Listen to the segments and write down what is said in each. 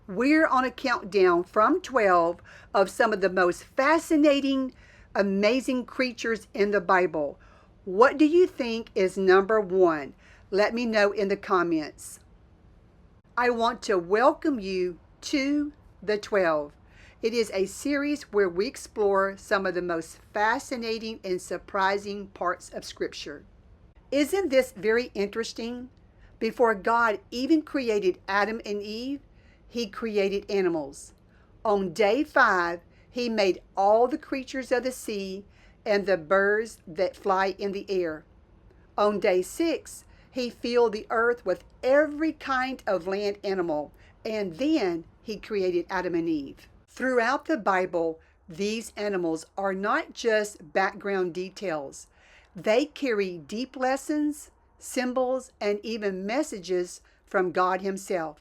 We're on a countdown from 12 of some of the most fascinating, amazing creatures in the Bible. What do you think is number one? Let me know in the comments. I want to welcome you to the 12. It is a series where we explore some of the most fascinating and surprising parts of Scripture. Isn't this very interesting? Before God even created Adam and Eve, He created animals. On day 5, He made all the creatures of the sea and the birds that fly in the air. On day 6, He filled the earth with every kind of land animal, and then He created Adam and Eve. Throughout the Bible, these animals are not just background details. They carry deep lessons, symbols, and even messages from God Himself.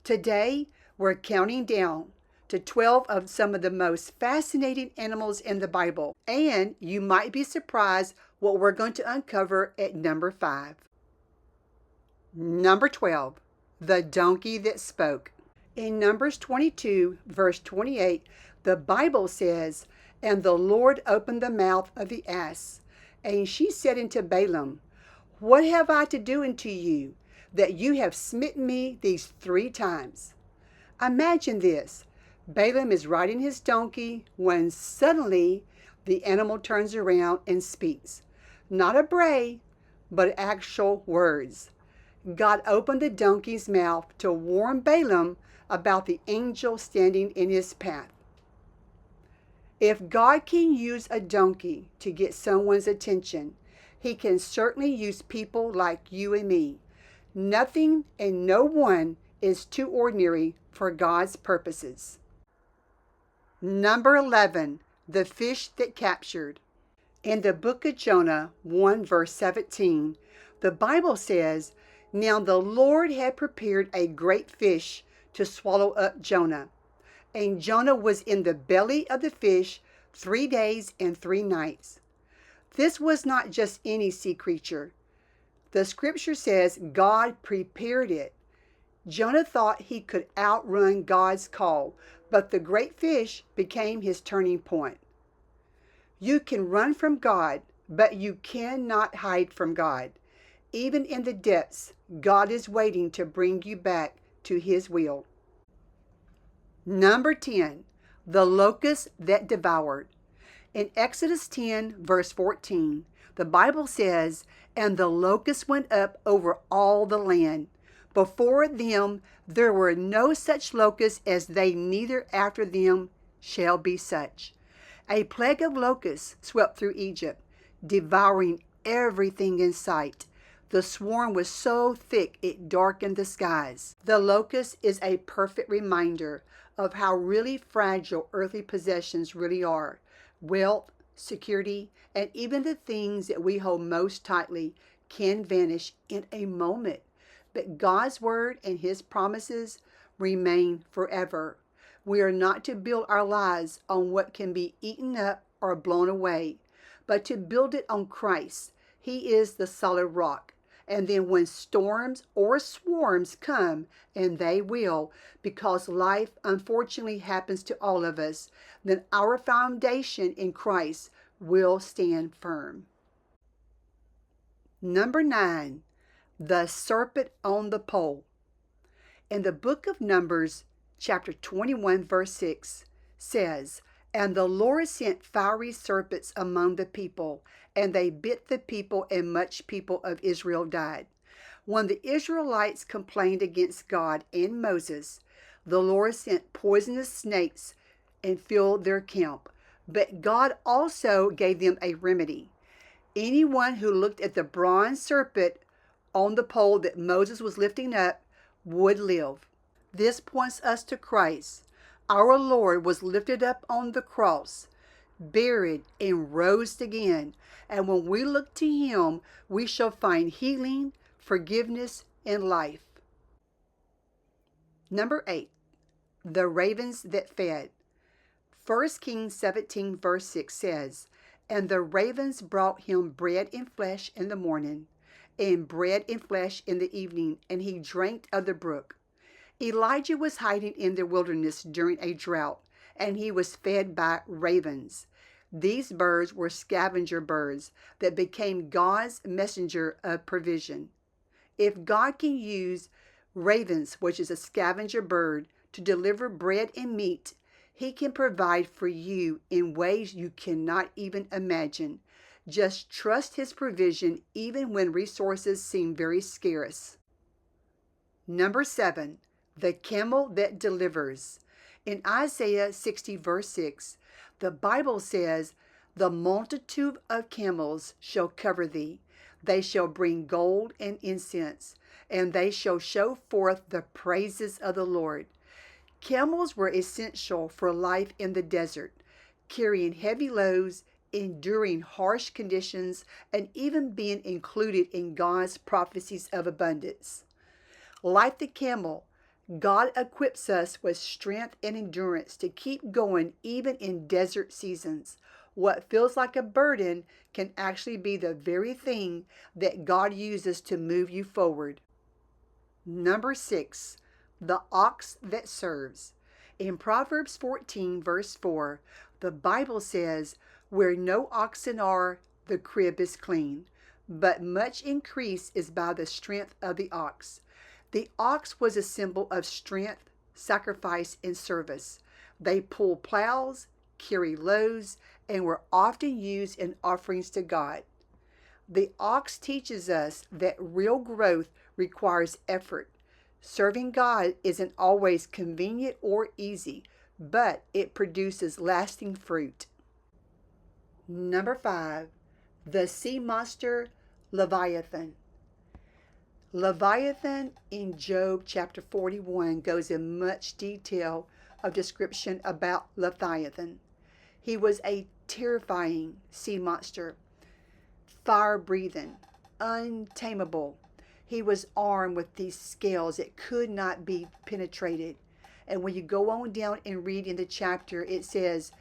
Today, we're counting down to 12 of some of the most fascinating animals in the Bible, and you might be surprised what we're going to uncover at number 5. Number 12, the donkey that spoke. In Numbers 22, verse 28, the Bible says, "And the Lord opened the mouth of the ass, and she said unto Balaam, What have I to do unto you, that you have smitten me these 3 times? Imagine this. Balaam is riding his donkey when suddenly the animal turns around and speaks. Not a bray, but actual words. God opened the donkey's mouth to warn Balaam about the angel standing in his path. If God can use a donkey to get someone's attention, He can certainly use people like you and me. Nothing and no one is too ordinary for God's purposes. Number 11, the fish that captured. In the book of Jonah 1 verse 17, the Bible says, "Now the Lord had prepared a great fish to swallow up Jonah. And Jonah was in the belly of the fish 3 days and 3 nights." This was not just any sea creature. The scripture says God prepared it. Jonah thought he could outrun God's call, but the great fish became his turning point. You can run from God, but you cannot hide from God. Even in the depths, God is waiting to bring you back to His will. Number 10, the locust that devoured. In Exodus 10, verse 14, the Bible says, "And the locusts went up over all the land. Before them there were no such locusts as they, neither after them shall be such." A plague of locusts swept through Egypt, devouring everything in sight. The swarm was so thick it darkened the skies. The locust is a perfect reminder of how really fragile earthly possessions really are. Wealth, security, and even the things that we hold most tightly can vanish in a moment. But God's word and His promises remain forever. We are not to build our lives on what can be eaten up or blown away, but to build it on Christ. He is the solid rock. And then when storms or swarms come, and they will, because life unfortunately happens to all of us, then our foundation in Christ will stand firm. Number 9, the serpent on the pole. In the book of Numbers, chapter 21, verse 6 says, "And the Lord sent fiery serpents among the people, and they bit the people, and much people of Israel died." When the Israelites complained against God and Moses, the Lord sent poisonous snakes and filled their camp. But God also gave them a remedy. Anyone who looked at the bronze serpent on the pole that Moses was lifting up would live. This points us to Christ. Our Lord was lifted up on the cross, buried, and rose again. And when we look to Him, we shall find healing, forgiveness, and life. Number 8, the ravens that fed. 1 Kings 17, verse 6 says, "And the ravens brought him bread and flesh in the morning, and bread and flesh in the evening, and he drank of the brook." Elijah was hiding in the wilderness during a drought, and he was fed by ravens. These birds were scavenger birds that became God's messenger of provision. If God can use ravens, which is a scavenger bird, to deliver bread and meat, He can provide for you in ways you cannot even imagine. Just trust His provision even when resources seem very scarce. Number 7, the camel that delivers. In Isaiah 60, verse 6, the Bible says, "The multitude of camels shall cover thee. They shall bring gold and incense, and they shall show forth the praises of the Lord." Camels were essential for life in the desert, carrying heavy loads, enduring harsh conditions, and even being included in God's prophecies of abundance. Like the camel, God equips us with strength and endurance to keep going even in desert seasons. What feels like a burden can actually be the very thing that God uses to move you forward. Number 6, the ox that serves. In Proverbs 14, verse 4, the Bible says, "Where no oxen are, the crib is clean, but much increase is by the strength of the ox." The ox was a symbol of strength, sacrifice, and service. They pulled plows, carried loads, and were often used in offerings to God. The ox teaches us that real growth requires effort. Serving God isn't always convenient or easy, but it produces lasting fruit. Number 5, the sea monster Leviathan. Leviathan in Job chapter 41 goes in much detail of description about Leviathan. He was a terrifying sea monster, fire-breathing, untamable. He was armed with these scales that could not be penetrated. And when you go on down and read in the chapter, it says,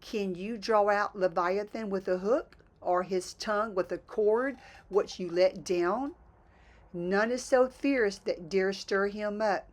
"Can you draw out Leviathan with a hook, or his tongue with a cord which you let down? None is so fierce that dare stir him up.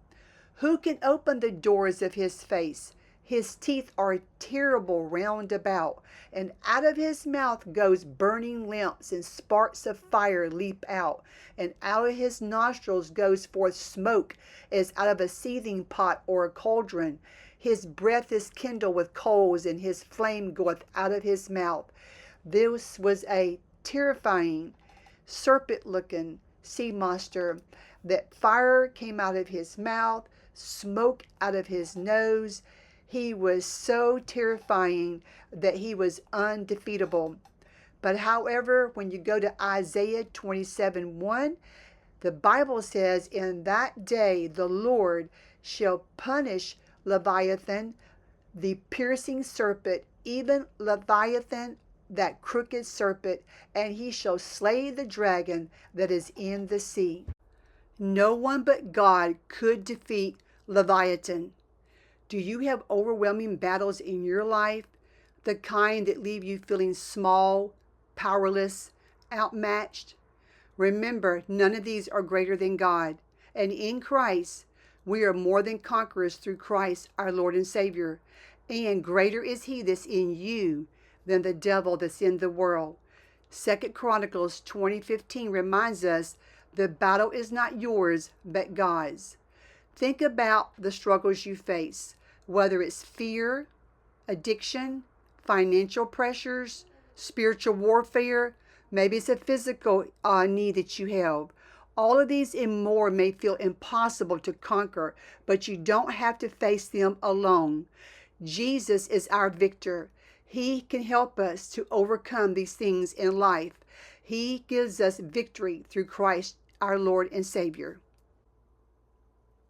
Who can open the doors of his face? His teeth are terrible round about, and out of his mouth goes burning lamps, and sparks of fire leap out, and out of his nostrils goes forth smoke as out of a seething pot or a cauldron. His breath is kindled with coals, and his flame goeth out of his mouth." This was a terrifying, serpent-looking sea monster, that fire came out of his mouth, smoke out of his nose. He was so terrifying that he was undefeatable. But however, when you go to Isaiah 27:1, the Bible says, "In that day the Lord shall punish Leviathan, the piercing serpent, even Leviathan, that crooked serpent, and he shall slay the dragon that is in the sea." No one but God could defeat Leviathan. Do you have overwhelming battles in your life, the kind that leave you feeling small, powerless, outmatched? Remember, none of these are greater than God, and in Christ, we are more than conquerors through Christ, our Lord and Savior, and greater is He that's in you than the devil that's in the world. 2 Chronicles 20:15 reminds us the battle is not yours, but God's. Think about the struggles you face, whether it's fear, addiction, financial pressures, spiritual warfare, maybe it's a physical need that you have. All of these and more may feel impossible to conquer, but you don't have to face them alone. Jesus is our victor. He can help us to overcome these things in life. He gives us victory through Christ, our Lord and Savior.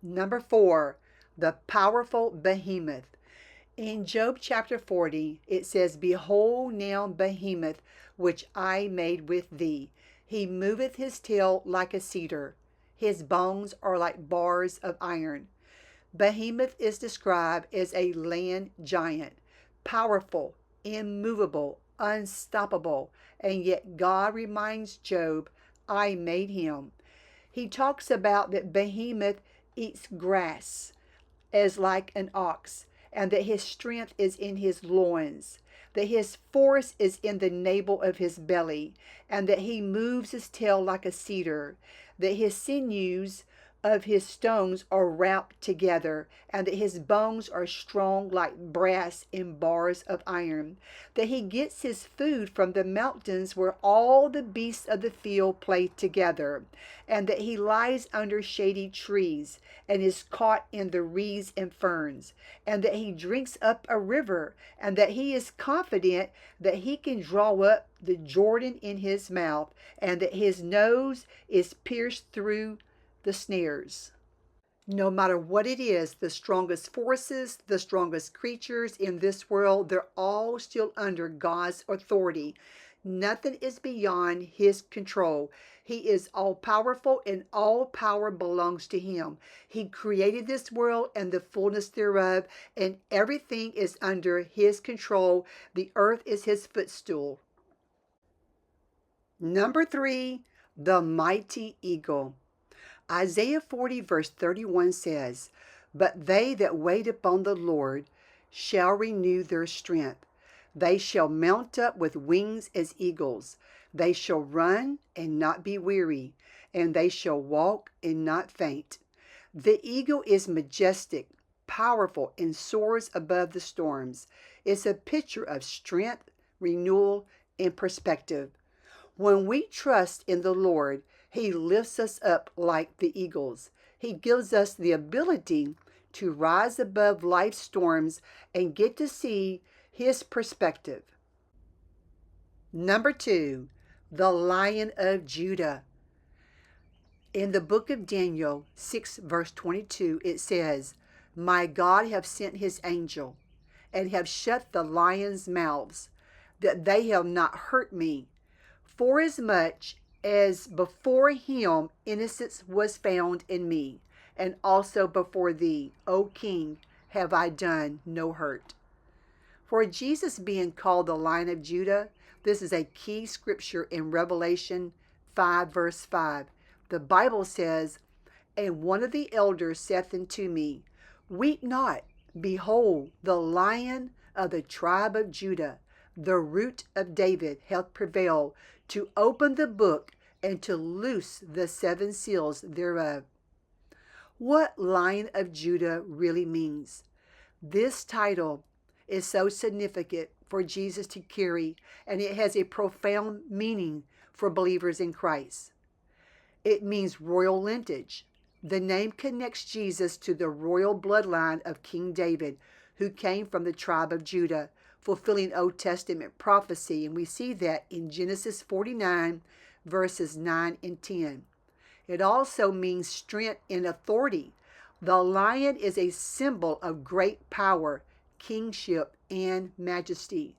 Number 4, the powerful behemoth. In Job chapter 40, it says, "Behold now behemoth, which I made with thee. He moveth his tail like a cedar. His bones are like bars of iron." Behemoth is described as a land giant, powerful, immovable, unstoppable, and yet God reminds Job, "I made him." He talks about that behemoth eats grass as like an ox, and that his strength is in his loins, that his force is in the navel of his belly, and that he moves his tail like a cedar, that his sinews of his stones are wrapped together, and that his bones are strong like brass in bars of iron, that he gets his food from the mountains where all the beasts of the field play together, and that he lies under shady trees, and is caught in the reeds and ferns, and that he drinks up a river, and that he is confident that he can draw up the Jordan in his mouth, and that his nose is pierced through the snares. No matter what it is, the strongest forces, the strongest creatures in this world, they're all still under God's authority. Nothing is beyond his control. He is all powerful, and all power belongs to him. He created this world and the fullness thereof, and everything is under his control. The earth is his footstool. Number 3, the mighty eagle. Isaiah 40 verse 31 says, "But they that wait upon the Lord shall renew their strength. They shall mount up with wings as eagles. They shall run and not be weary, and they shall walk and not faint." The eagle is majestic, powerful, and soars above the storms. It's a picture of strength, renewal, and perspective. When we trust in the Lord, he lifts us up like the eagles. He gives us the ability to rise above life's storms and get to see his perspective. Number 2, the Lion of Judah. In the book of Daniel 6 verse 22, it says, "My God have sent his angel, and have shut the lions' mouths, that they have not hurt me. Forasmuch as before him innocence was found in me, and also before thee, O King, have I done no hurt." For Jesus being called the Lion of Judah, this is a key scripture in Revelation 5 verse 5. The Bible says, "And one of the elders saith unto me, Weep not, behold, the Lion of the tribe of Judah, the root of David, hath prevailed to open the book and to loose the 7 seals thereof." What Lion of Judah really means. This title is so significant for Jesus to carry, and it has a profound meaning for believers in Christ. It means royal lineage. The name connects Jesus to the royal bloodline of King David, who came from the tribe of Judah, fulfilling Old Testament prophecy, and we see that in Genesis 49 verses 9 and 10. It also means strength and authority. The lion is a symbol of great power, kingship, and majesty.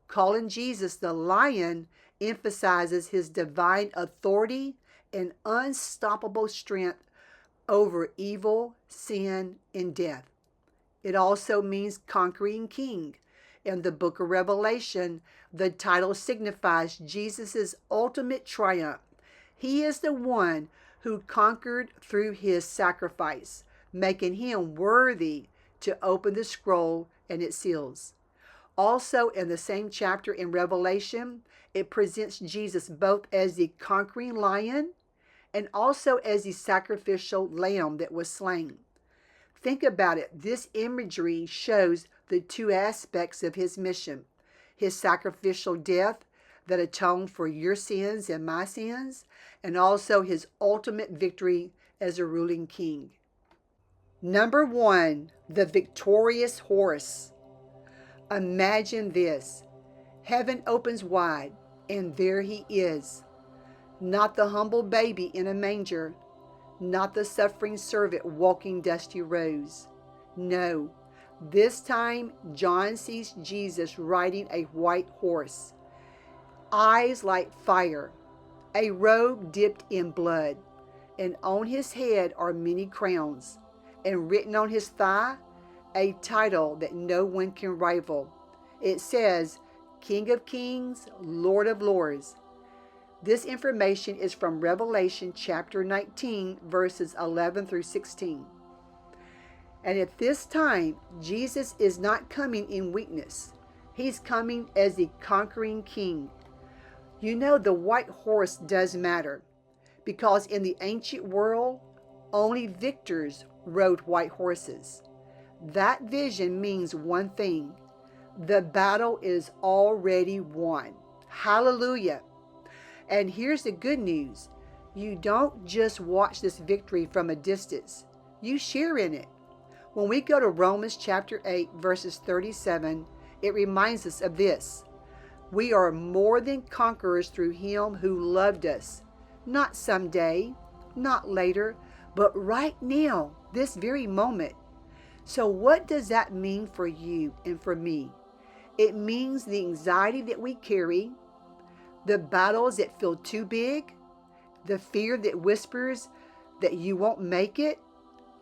Calling Jesus the Lion emphasizes his divine authority and unstoppable strength over evil, sin, and death. It also means conquering king. In the book of Revelation, the title signifies Jesus' ultimate triumph. He is the one who conquered through his sacrifice, making him worthy to open the scroll and its seals. Also, in the same chapter in Revelation, it presents Jesus both as the conquering lion and also as the sacrificial lamb that was slain. Think about it. This imagery shows the 2 aspects of his mission: his sacrificial death that atoned for your sins and my sins, and also his ultimate victory as a ruling king. Number 1, the victorious horse. Imagine this. Heaven opens wide, and there he is. Not the humble baby in a manger, not the suffering servant walking dusty roads. No, this time John sees Jesus riding a white horse, eyes like fire, a robe dipped in blood, and on his head are many crowns, and written on his thigh a title that no one can rival. It says, King of Kings, Lord of Lords. This information is from Revelation chapter 19, verses 11 through 16. And at this time, Jesus is not coming in weakness. He's coming as the conquering king. You know, the white horse does matter, because in the ancient world, only victors rode white horses. That vision means one thing: the battle is already won. Hallelujah. And here's the good news: you don't just watch this victory from a distance, you share in it. When we go to Romans chapter 8, verses 37, it reminds us of this: we are more than conquerors through him who loved us. Not someday, not later, but right now, this very moment. So what does that mean for you and for me? It means the anxiety that we carry, the battles that feel too big, the fear that whispers that you won't make it,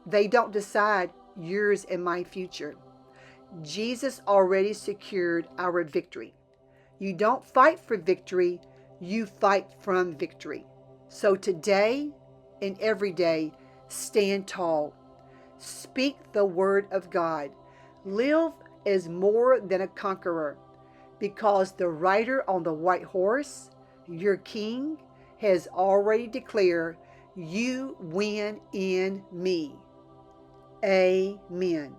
they don't decide yours and my future. Jesus already secured our victory. You don't fight for victory, you fight from victory. So today and every day, stand tall. Speak the word of God. Live as more than a conqueror, because the rider on the white horse, your king, has already declared, you win in me. Amen.